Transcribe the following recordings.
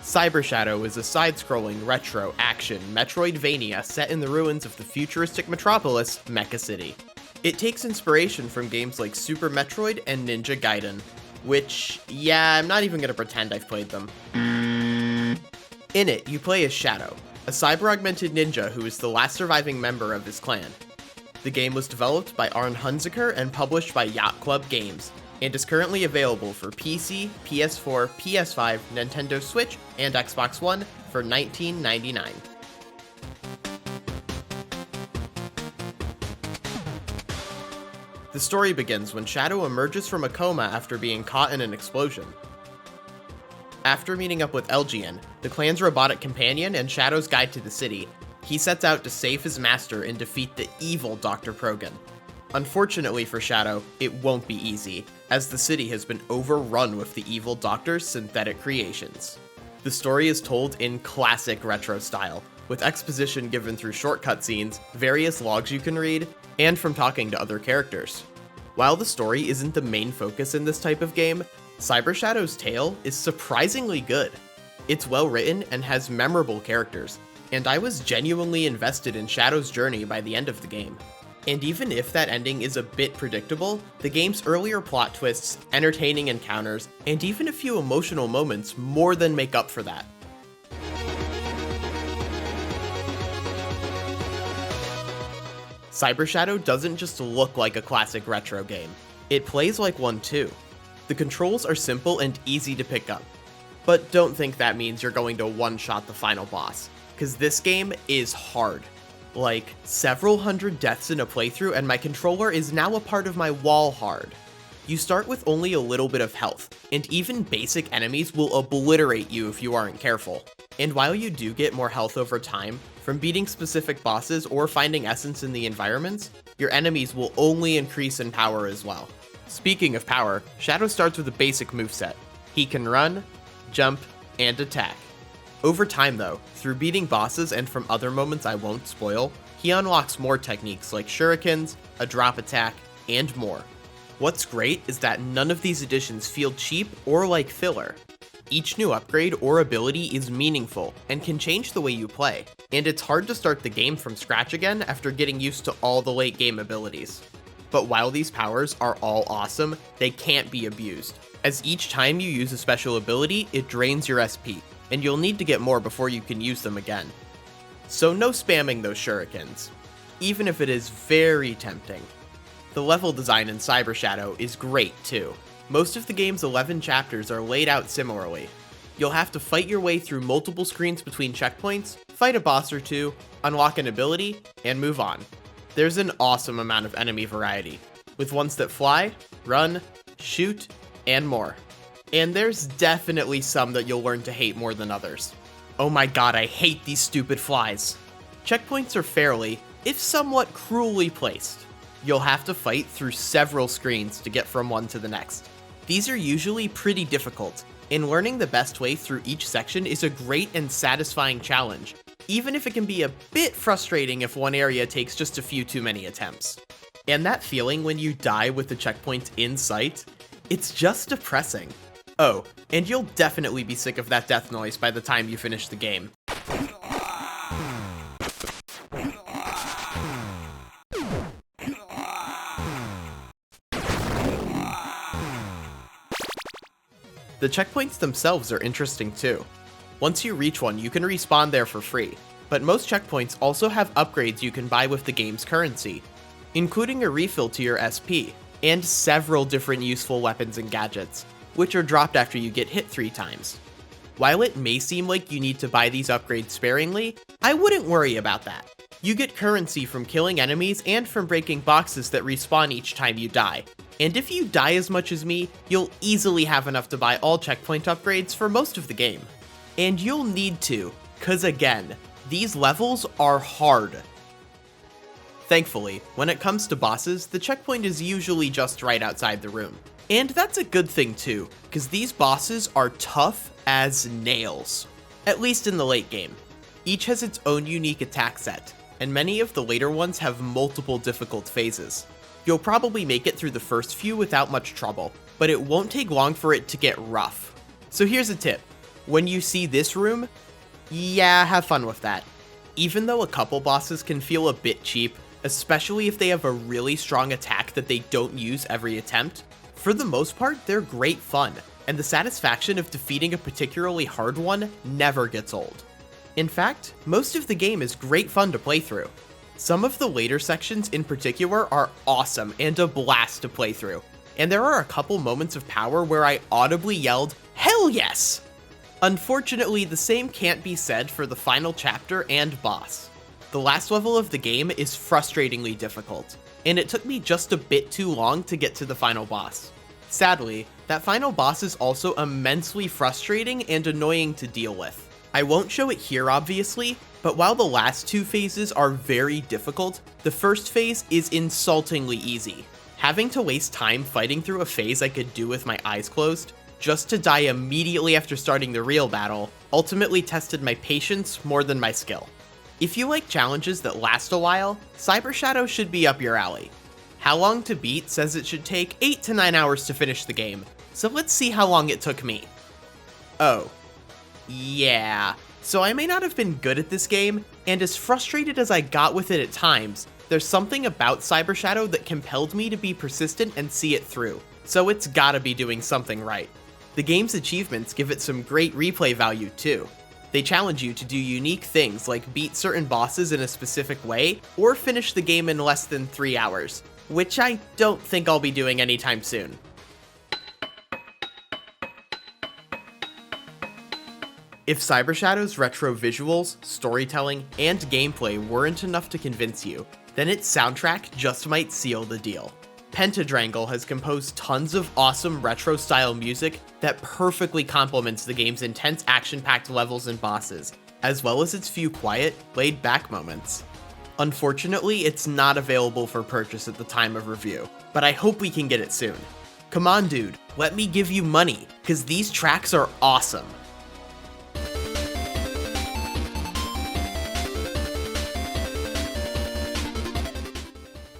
Cyber Shadow is a side-scrolling, retro, action, Metroidvania set in the ruins of the futuristic metropolis, Mekacity. It takes inspiration from games like Super Metroid and Ninja Gaiden, which, yeah, I'm not even gonna pretend I've played them. In it, you play as Shadow, a cyber-augmented ninja who is the last surviving member of his clan. The game was developed by Arne Hunziker and published by Yacht Club Games, and is currently available for PC, PS4, PS5, Nintendo Switch, and Xbox One for $19.99. The story begins when Shadow emerges from a coma after being caught in an explosion. After meeting up with Elgian, the clan's robotic companion and Shadow's guide to the city, he sets out to save his master and defeat the evil Dr. Progan. Unfortunately for Shadow, it won't be easy, as the city has been overrun with the evil Doctor's synthetic creations. The story is told in classic retro style, with exposition given through short cutscenes, various logs you can read, and from talking to other characters. While the story isn't the main focus in this type of game, Cyber Shadow's tale is surprisingly good. It's well written and has memorable characters, and I was genuinely invested in Shadow's journey by the end of the game. And even if that ending is a bit predictable, the game's earlier plot twists, entertaining encounters, and even a few emotional moments more than make up for that. Cyber Shadow doesn't just look like a classic retro game, it plays like one too. The controls are simple and easy to pick up, but don't think that means you're going to one-shot the final boss, because this game is hard. Like, several hundred deaths in a playthrough and my controller is now a part of my wall hard. You start with only a little bit of health, and even basic enemies will obliterate you if you aren't careful. And while you do get more health over time, from beating specific bosses or finding essence in the environments, your enemies will only increase in power as well. Speaking of power, Shadow starts with a basic moveset. He can run, jump, and attack. Over time though, through beating bosses and from other moments I won't spoil, he unlocks more techniques like shurikens, a drop attack, and more. What's great is that none of these additions feel cheap or like filler. Each new upgrade or ability is meaningful and can change the way you play, and it's hard to start the game from scratch again after getting used to all the late game abilities. But while these powers are all awesome, they can't be abused, as each time you use a special ability, it drains your SP, and you'll need to get more before you can use them again. So no spamming those shurikens, even if it is very tempting. The level design in Cyber Shadow is great too. Most of the game's 11 chapters are laid out similarly. You'll have to fight your way through multiple screens between checkpoints, fight a boss or two, unlock an ability, and move on. There's an awesome amount of enemy variety, with ones that fly, run, shoot, and more. And there's definitely some that you'll learn to hate more than others. Oh my god, I hate these stupid flies. Checkpoints are fairly, if somewhat cruelly placed. You'll have to fight through several screens to get from one to the next. These are usually pretty difficult, and learning the best way through each section is a great and satisfying challenge, even if it can be a bit frustrating if one area takes just a few too many attempts. And that feeling when you die with the checkpoint in sight, it's just depressing. Oh, and you'll definitely be sick of that death noise by the time you finish the game. The checkpoints themselves are interesting too. Once you reach one, you can respawn there for free, but most checkpoints also have upgrades you can buy with the game's currency, including a refill to your SP, and several different useful weapons and gadgets, which are dropped after you get hit 3 times. While it may seem like you need to buy these upgrades sparingly, I wouldn't worry about that. You get currency from killing enemies and from breaking boxes that respawn each time you die. And if you die as much as me, you'll easily have enough to buy all checkpoint upgrades for most of the game. And you'll need to, cause again, these levels are hard. Thankfully, when it comes to bosses, the checkpoint is usually just right outside the room. And that's a good thing too, cause these bosses are tough as nails. At least in the late game. Each has its own unique attack set, and many of the later ones have multiple difficult phases. You'll probably make it through the first few without much trouble, but it won't take long for it to get rough. So here's a tip. When you see this room, yeah, have fun with that. Even though a couple bosses can feel a bit cheap, especially if they have a really strong attack that they don't use every attempt, for the most part, they're great fun, and the satisfaction of defeating a particularly hard one never gets old. In fact, most of the game is great fun to play through. Some of the later sections in particular are awesome and a blast to play through, and there are a couple moments of power where I audibly yelled, "Hell yes!" Unfortunately, the same can't be said for the final chapter and boss. The last level of the game is frustratingly difficult, and it took me just a bit too long to get to the final boss. Sadly, that final boss is also immensely frustrating and annoying to deal with. I won't show it here obviously, but while the last two phases are very difficult, the first phase is insultingly easy. Having to waste time fighting through a phase I could do with my eyes closed, just to die immediately after starting the real battle, ultimately tested my patience more than my skill. If you like challenges that last a while, Cyber Shadow should be up your alley. How Long to Beat says it should take 8 to 9 hours to finish the game, so let's see how long it took me. Oh. Yeah. So I may not have been good at this game, and as frustrated as I got with it at times, there's something about Cyber Shadow that compelled me to be persistent and see it through, so it's gotta be doing something right. The game's achievements give it some great replay value too. They challenge you to do unique things like beat certain bosses in a specific way, or finish the game in less than 3 hours, which I don't think I'll be doing anytime soon. If Cyber Shadow's retro visuals, storytelling, and gameplay weren't enough to convince you, then its soundtrack just might seal the deal. Pentadrangle has composed tons of awesome retro-style music that perfectly complements the game's intense action-packed levels and bosses, as well as its few quiet, laid-back moments. Unfortunately, it's not available for purchase at the time of review, but I hope we can get it soon. Come on dude, let me give you money, cause these tracks are awesome.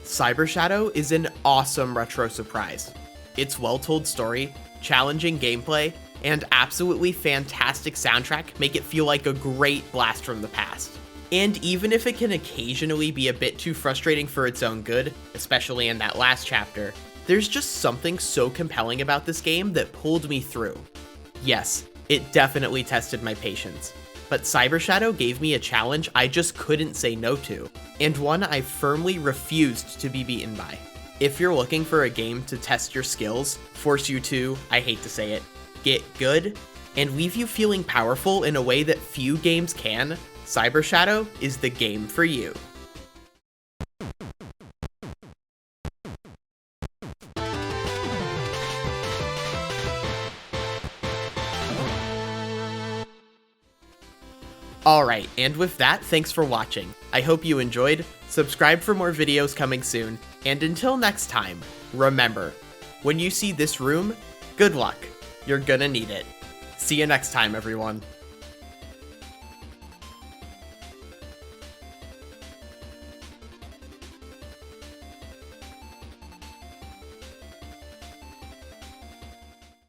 Cyber Shadow is an awesome retro surprise. Its well-told story, challenging gameplay, and absolutely fantastic soundtrack make it feel like a great blast from the past. And even if it can occasionally be a bit too frustrating for its own good, especially in that last chapter, there's just something so compelling about this game that pulled me through. Yes, it definitely tested my patience, but Cyber Shadow gave me a challenge I just couldn't say no to, and one I firmly refused to be beaten by. If you're looking for a game to test your skills, force you to, I hate to say it, get good, and leave you feeling powerful in a way that few games can, Cyber Shadow is the game for you. Alright, and with that, thanks for watching. I hope you enjoyed, subscribe for more videos coming soon, and until next time, remember, when you see this room, good luck. You're gonna need it. See you next time, everyone.